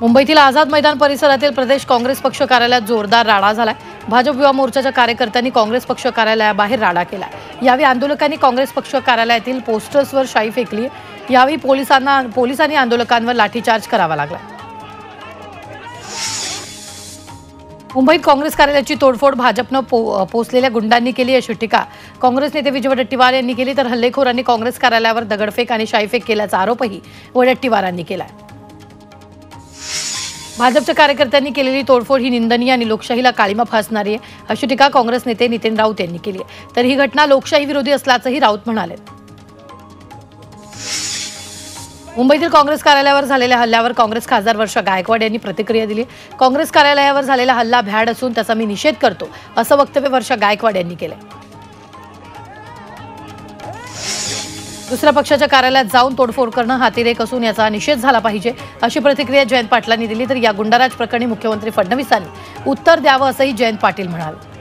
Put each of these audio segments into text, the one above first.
मुंबईतील आझाद मैदान परिसरातील प्रदेश काँग्रेस पक्ष कार्यालयात जोरदार राडा झालाय। भाजप युवा मोर्चाच्या कार्यकर्त्यांनी काँग्रेस पक्ष कार्यालयाबाहेर राडा केला। यावेळी आंदोलकांनी काँग्रेस पक्ष कार्यालयातील पोस्टर्सवर शाई फेकली। यावेळी पोलिसांनी आंदोलकांवर लाठीचार्ज करावा लागला। मुंबईत काँग्रेस कार्यालयाची तोडफोड भाजपनं पोचलेल्या गुंडांनी केली अशी टीका काँग्रेस नेते विजय वडेट्टीवार यांनी केली, तर हल्लेखोरांनी काँग्रेस कार्यालयावर दगडफेक आणि शाईफेक केल्याचा आरोपही वडेट्टीवारांनी केला। भाजपच्या कार्यकर्त्यांनी केलेली तोडफोड ही निंदनीय आणि लोकशाहीला काळीमा फासणारी आहे अशी टीका काँग्रेस नेते नितीन राऊत यांनी केली आहे। तर ही घटना लोकशाही विरोधी असल्याचंही राऊत म्हणाले। मुंबईतील काँग्रेस कार्यालयावर झालेल्या हल्ल्यावर काँग्रेस खासदार वर्षा गायकवाड यांनी प्रतिक्रिया दिली। काँग्रेस कार्यालयावर झालेला हल्ला भ्याड असून त्याचा मी निषेध करतो असं वक्तव्य वर्षा गायकवाड यांनी केलं। दुसऱ्या पक्षाच्या कार्यालयात जाऊन तोडफोड करणं हा अतिरेक असून याचा निषेध झाला पाहिजे अशी प्रतिक्रिया जयंत पाटलांनी दिली। तर या गुंडाराज प्रकरणी मुख्यमंत्री फडणवीसांनी उत्तर द्यावं असंही जयंत पाटील म्हणाले।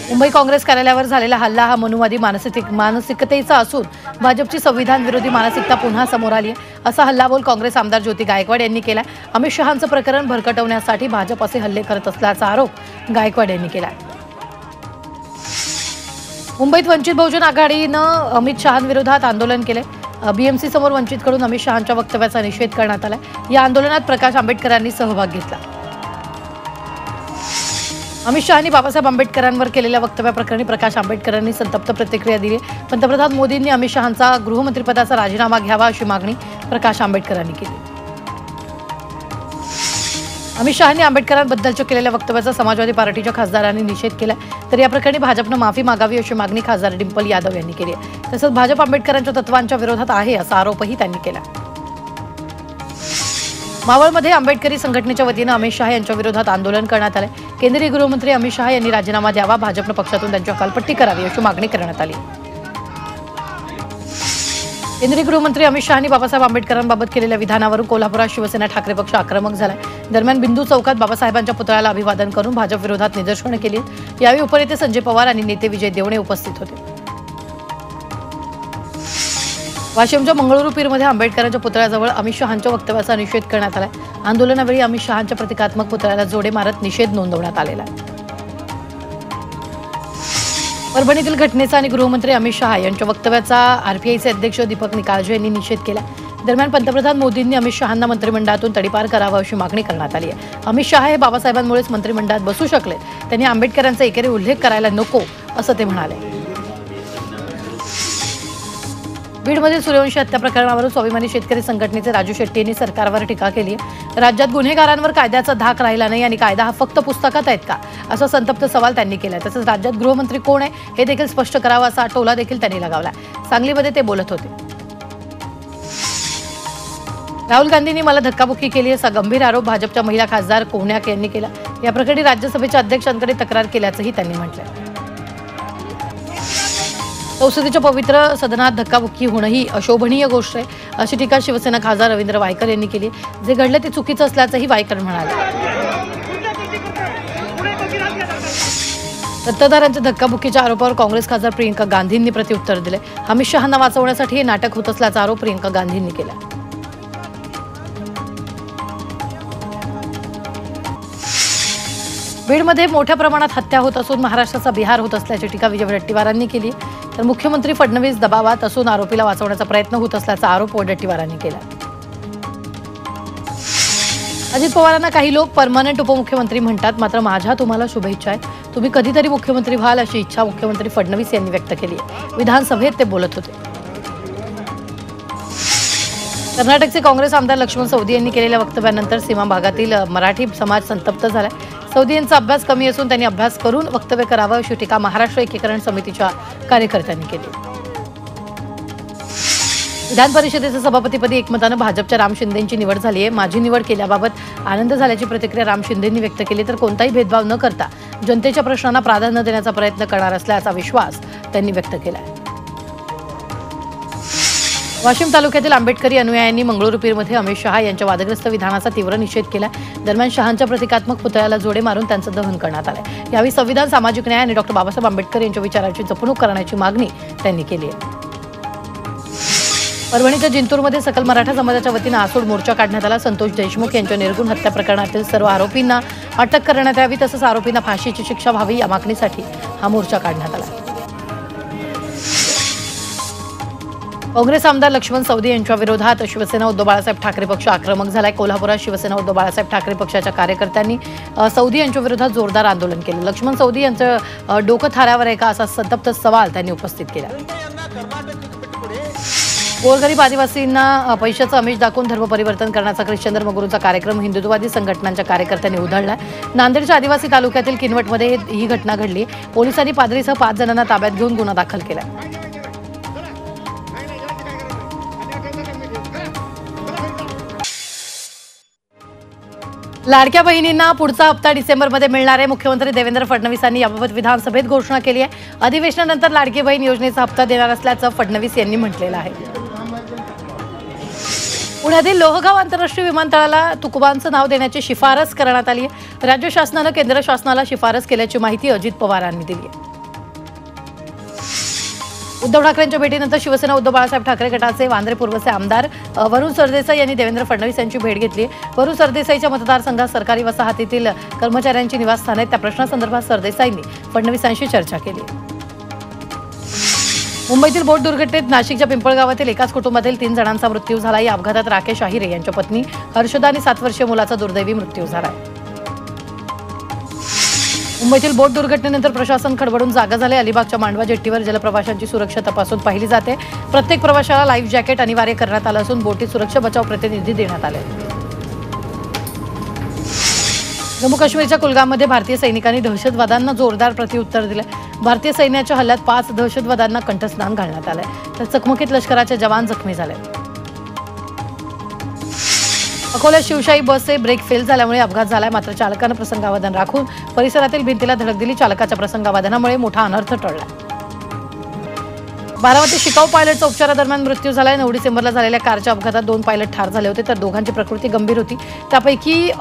मुंबई काँग्रेस कार्यालयावर झालेला हल्ला हा मनुवादी मानसिकतेचा असून भाजपची संविधान विरोधी मानसिकता पुन्हा समोर आली आहे असा हल्लाबोल काँग्रेस आमदार ज्योती गायकवाड यांनी केला। अमित शहांचं प्रकरण भरकटवण्यासाठी भाजप असे हल्ले करत असल्याचा आरोप गायकवाड यांनी केला। मुंबईत वंचित बहुजन आघाडीनं अमित शहांविरोधात आंदोलन केले। बीएमसी समोर वंचितकडून अमित शहांच्या वक्तव्याचा निषेध करण्यात आला। या आंदोलनात प्रकाश आंबेडकरांनी सहभाग घेतला। अमित शहांनी बाबासाहेब आंबेडकरांवर केलेल्या वक्तव्याप्रकरणी प्रकाश आंबेडकरांनी संतप्त प्रतिक्रिया दिली। पंतप्रधान मोदींनी अमित शहांचा गृहमंत्रीपदाचा राजीनामा घ्यावा अशी मागणी प्रकाश आंबेडकरांनी केली। अमित शहांनी आंबेडकरांबद्दलच्या केलेल्या वक्तव्याचा समाजवादी पार्टीच्या खासदारांनी निषेध केला। तर या प्रकरणी भाजपनं माफी मागावी अशी मागणी खासदार डिंपल यादव यांनी केली आहे। तसंच भाजप आंबेडकरांच्या तत्वांच्या विरोधात आहे असा आरोपही त्यांनी केला। मावळमध्ये आंबेडकरी संघटनेच्या वतीनं अमित शहा यांच्या विरोधात आंदोलन करण्यात आले। केंद्रीय गृहमंत्री अमित शहा यांनी राजीनामा द्यावा, भाजपनं पक्षातून त्यांची हकालपट्टी करावी अशी मागणी करण्यात आली। केंद्रीय गृहमंत्री अमित शहांनी बाबासाहेब आंबेडकरांबाबत केलेल्या विधानावरून कोल्हापुरात शिवसेना ठाकरे पक्ष आक्रमक झालाय। दरम्यान बिंदू चौकात बाबासाहेबांच्या पुतळ्याला अभिवादन करून भाजप विरोधात निदर्शनं केली। यावेळी उपनेते संजय पवार आणि नेते विजय देवणे उपस्थित होते। वाशिमच्या मंगळुरू-पीरमध्ये आंबेडकरांच्या पुतळ्याजवळ अमित शहांच्या वक्तव्याचा निषेध करण्यात आला। आंदोलनावेळी अमित शहांच्या प्रतिकात्मक पुतळ्याला जोडे मारत निषेध नोंदवण्यात आलेला आहे। परभणीतील घटनेचा आणि गृहमंत्री अमित शहा यांच्या वक्तव्याचा आरपीआयचे अध्यक्ष दीपक निकाळजे यांनी निषेध केला। दरम्यान पंतप्रधान मोदींनी अमित शहांना मंत्रिमंडळातून तडीपार करावं अशी मागणी करण्यात आली आहे। अमित शहा हे बाबासाहेबांमुळेच मंत्रिमंडळात बसू शकले, त्यांनी आंबेडकरांचा एकेरी उल्लेख करायला नको असं ते म्हणाले। बीडमधील सूर्यवंशी हत्या प्रकरणावरून स्वाभिमानी शेतकरी संघटनेचे राजू शेट्टी यांनी सरकारवर टीका केली आहे। राज्यात गुन्हेगारांवर कायद्याचा धाक राहिला नाही आणि कायदा हा फक्त पुस्तकात आहेत का असा संतप्त सवाल त्यांनी केला। तसंच राज्यात गृहमंत्री कोण आहे हे देखील स्पष्ट करावं असा टोला देखील त्यांनी लगावला। सांगलीमध्ये ते बोलत होते। राहुल गांधींनी मला धक्काबुक्की केली असा गंभीर आरोप भाजपच्या महिला खासदार कोहण्याक यांनी केला। या प्रकरणी राज्यसभेच्या अध्यक्षांकडे तक्रार केल्याचंही त्यांनी म्हटलं। संसदेच्या पवित्र सदनात धक्काबुक्की होणं ही अशोभनीय गोष्ट आहे अशी टीका शिवसेना खासदार रवींद्र वायकर यांनी केली। जे घडलं ते चुकीचं असल्याचंही वायकर म्हणाले। सत्ताधाऱ्यांच्या धक्काबुक्कीच्या आरोपावर काँग्रेस खासदार प्रियंका गांधींनी प्रत्युत्तर दिले। अमित शहांना वाचवण्यासाठी हे नाटक होत असल्याचा आरोप प्रियंका गांधींनी केला। बीडमध्ये मोठ्या प्रमाणात हत्या होत असून महाराष्ट्राचा बिहार होत असल्याची टीका विजय वडेट्टीवारांनी केली। तर मुख्यमंत्री फडणवीस दबावात असून आरोपीला वाचवण्याचा प्रयत्न होत असल्याचा आरोप वडेट्टीवारांनी केला। अजित पवारांना काही लोक परमनंट उपमुख्यमंत्री म्हणतात, मात्र माझ्या तुम्हाला शुभेच्छा आहेत। तुम्ही कधीतरी मुख्यमंत्री व्हाल अशी इच्छा मुख्यमंत्री फडणवीस यांनी व्यक्त केली आहे। विधानसभेत ते बोलत होते। कर्नाटकचे काँग्रेस आमदार लक्ष्मण सवदी यांनी केलेल्या वक्तव्यानंतर सीमा भागातील मराठी समाज संतप्त झालाय। सवदी यांचा अभ्यास कमी असून त्यांनी अभ्यास करून वक्तव्य करावं अशी टीका महाराष्ट्र एकीकरण समितीच्या कार्यकर्त्यांनी केली। विधान परिषदेच्या सभापतीपदी एकमतानं भाजपच्या राम शिंदेंची निवड झाली आहे। माझी निवड केल्याबाबत आनंद झाल्याची प्रतिक्रिया राम शिंदेंनी व्यक्त केली। तर कोणताही भेदभाव न करता जनतेच्या प्रश्नांना प्राधान्य देण्याचा प्रयत्न करणार असल्याचा विश्वास त्यांनी व्यक्त केला आहे। वाशिम तालुक्यातील आंबेडकरी अनुयायांनी मंगळुरू-पीरमध्ये अमित शहा यांच्या वादग्रस्त विधानाचा तीव्र निषेध केला। दरम्यान शहांच्या प्रतिकात्मक पुतळ्याला जोडे मारून त्यांचं दहन करण्यात आलं। यावेळी संविधान, सामाजिक न्याय आणि डॉ. बाबासाहेब आंबेडकर यांच्या विचारांची जपणूक करण्याची मागणी त्यांनी केली आहे। परभणीच्या जिंतूरमध्ये सकल मराठा समाजाच्या वतीनं आसूड मोर्चा काढण्यात आला। संतोष देशमुख यांच्या निर्गुण हत्या प्रकरणातील सर्व आरोपींना अटक करण्यात यावी तसंच आरोपींना फाशीची शिक्षा व्हावी या मागणीसाठी हा मोर्चा काढण्यात आला। काँग्रेस आमदार लक्ष्मण सवदी यांच्या विरोधात शिवसेना उद्धव बाळासाहेब ठाकरे पक्ष आक्रमक झालाय। कोल्हापुरात शिवसेना उद्धव बाळासाहेब ठाकरे पक्षाच्या कार्यकर्त्यांनी सवदी यांच्या विरोधात जोरदार आंदोलन केलं। लक्ष्मण सवदी यांचं डोकं थाऱ्यावर आहे का असा संतप्त सवाल त्यांनी उपस्थित केला। गोरगरीब आदिवासींना पैशाचं आमिष दाखवून धर्म परिवर्तन करण्याचा ख्रिश्चन धर्मगुरूंचा कार्यक्रम हिंदुत्ववादी संघटनांच्या कार्यकर्त्यांनी उधळलाय। नांदेडच्या आदिवासी तालुक्यातील किनवटमध्ये ही घटना घडली। पोलिसांनी पादरीसह 5 जणांना ताब्यात घेऊन गुन्हा दाखल केला। लाडक्या बहिणींना पुढचा हप्ता डिसेंबरमध्ये मिळणार आहे। मुख्यमंत्री देवेंद्र फडणवीसांनी याबाबत विधानसभेत घोषणा केली आहे। अधिवेशनानंतर लाडकी बहीण योजनेचा हप्ता देणार असल्याचं फडणवीस यांनी म्हटलेलं आहे। पुण्यातील लोहगाव आंतरराष्ट्रीय विमानतळाला तुकोबांचं नाव देण्याची शिफारस करण्यात आली आहे। राज्य शासनानं केंद्र शासनाला शिफारस केल्याची माहिती अजित पवारांनी दिली आहे। उद्धव ठाकरेंच्या भेटीनंतर शिवसेना उद्धव बाळासाहेब ठाकरे गटाचे वांद्रे पूर्वचे आमदार वरुण सरदेसाई यांनी देवेंद्र फडणवीस यांची भेट घेतली। वरुण सरदेसाईच्या मतदारसंघात सरकारी वसाहतीतील कर्मचाऱ्यांची निवासस्थाने आहेत। त्या प्रश्नासंदर्भात सरदेसाईंनी फडणवीसांशी चर्चा केली। मुंबईतील बोट दुर्घटनेत नाशिकच्या पिंपळगावातील एकाच कुटुंबातील 3 जणांचा मृत्यू झाला। या अपघातात राकेश आहिरे यांच्या पत्नी हर्षदा आणि 7 वर्षीय मुलाचा दुर्दैवी मृत्यू झाला। मुंबईतील बोट दुर्घटनेनंतर प्रशासन खडबडून जागा झाले। अलिबागच्या मांडवा जेट्टीवर जलप्रवाशांची सुरक्षा तपासून पाहिली जाते। प्रत्येक प्रवाशाला लाईफ जॅकेट अनिवार्य करण्यात आलं असून बोटीत सुरक्षा बचाव प्रतिनिधी देण्यात आले। जम्मू काश्मीरच्या कुलगाममध्ये भारतीय सैनिकांनी दहशतवाद्यांना जोरदार प्रत्युत्तर दिले। भारतीय सैन्याच्या हल्ल्यात 5 दहशतवाद्यांना कंठस्नान घालण्यात आले। तर चकमकीत लष्कराचे जवान जखमी झाले। अकोल्यात शिवशाही बसचे ब्रेक फेल झाल्यामुळे अपघात झालाय। मात्र चालकानं प्रसंगावधान राखून परिसरातील भिंतीला धडक दिली। चालकाच्या प्रसंगावधानामुळे मोठा अनर्थ टळला। बारामती शिकाऊ पायलटचा उपचारादरम्यान मृत्यू झालाय। 9 डिसेंबरला झालेल्या कारच्या अपघातात 2 पायलट ठार झाले होते तर दोघांची प्रकृती गंभीर होती। त्यापैकी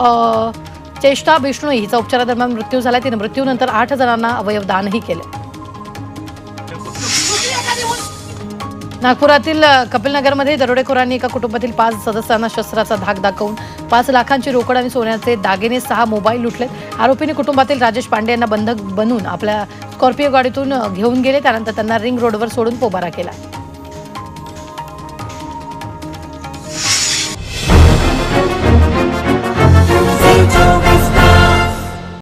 चेष्टा बिष्णोई हिचा उपचारादरम्यान मृत्यू झालाय। तिने मृत्यूनंतर 8 जणांना अवयव दानही केले। नागपुरातील कपिलनगरमध्ये दरोडेखोरांनी एका कुटुंबातील 5 सदस्यांना शस्त्राचा धाक दाखवून 5 लाखांची रोकड आणि सोन्याचे दागिने 6 मोबाईल लुटलेत। आरोपींनी कुटुंबातील राजेश पांडे यांना बंधक बनवून आपल्या स्कॉर्पिओ गाडीतून घेऊन गेले। त्यानंतर त्यांना रिंग रोडवर सोडून पोबारा केला।